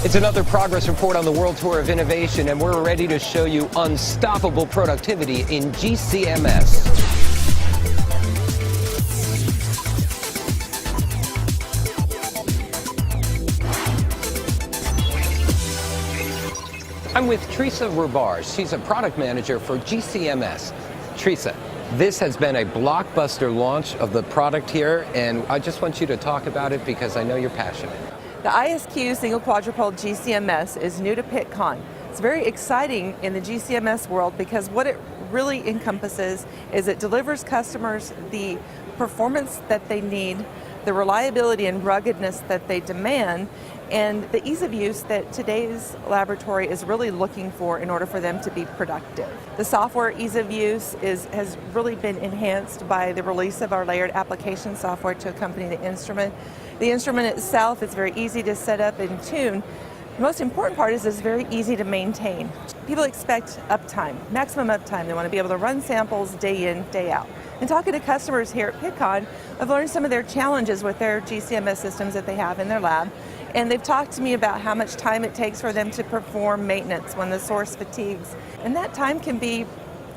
It's another progress report on the World Tour of Innovation, and we're ready to show you unstoppable productivity in GCMS. I'm with Teresa Rubars. She's a product manager for GCMS. Teresa, this has been a blockbuster launch of the product here, and I just want you to talk about it because I know you're passionate. The ISQ single quadrupole GCMS is new to Pittcon. It's very exciting in the GCMS world because what it really encompasses is it delivers customers the performance that they need, the reliability and ruggedness that they demand, and the ease of use that today's laboratory is really looking for in order for them to be productive. The software ease of use has really been enhanced by the release of our layered application software to accompany the instrument. The instrument itself is very easy to set up and tune. The most important part is it's very easy to maintain. People expect uptime, maximum uptime. They want to be able to run samples day in, day out. And talking to customers here at Pittcon, I've learned some of their challenges with their GCMS systems that they have in their lab. And they've talked to me about how much time it takes for them to perform maintenance when the source fatigues. And that time can be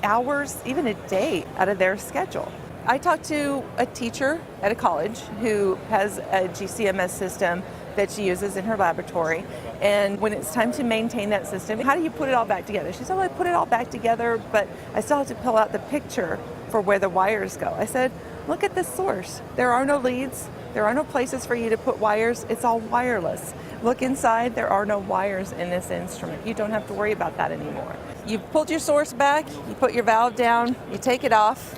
hours, even a day out of their schedule. I talked to a teacher at a college who has a GCMS system that she uses in her laboratory. And when it's time to maintain that system, how do you put it all back together? She said, well, I put it all back together, but I still have to pull out the picture for where the wires go. I said, look at the source. There are no leads. There are no places for you to put wires. It's all wireless. Look inside. There are no wires in this instrument. You don't have to worry about that anymore. You've pulled your source back. You put your valve down. You take it off.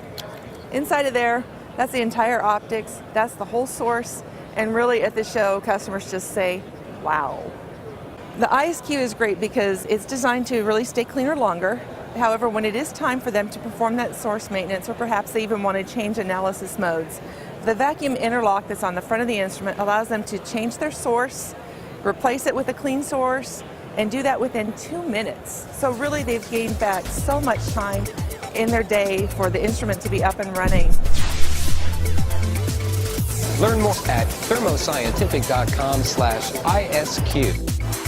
Inside of there, that's the entire optics. That's the whole source. And really at the show, customers just say, wow. The ISQ is great because it's designed to really stay cleaner longer. However, when it is time for them to perform that source maintenance, or perhaps they even want to change analysis modes, the vacuum interlock that's on the front of the instrument allows them to change their source, replace it with a clean source, and do that within 2 minutes. So really they've gained back so much time in their day for the instrument to be up and running. Learn more at thermoscientific.com/ISQ.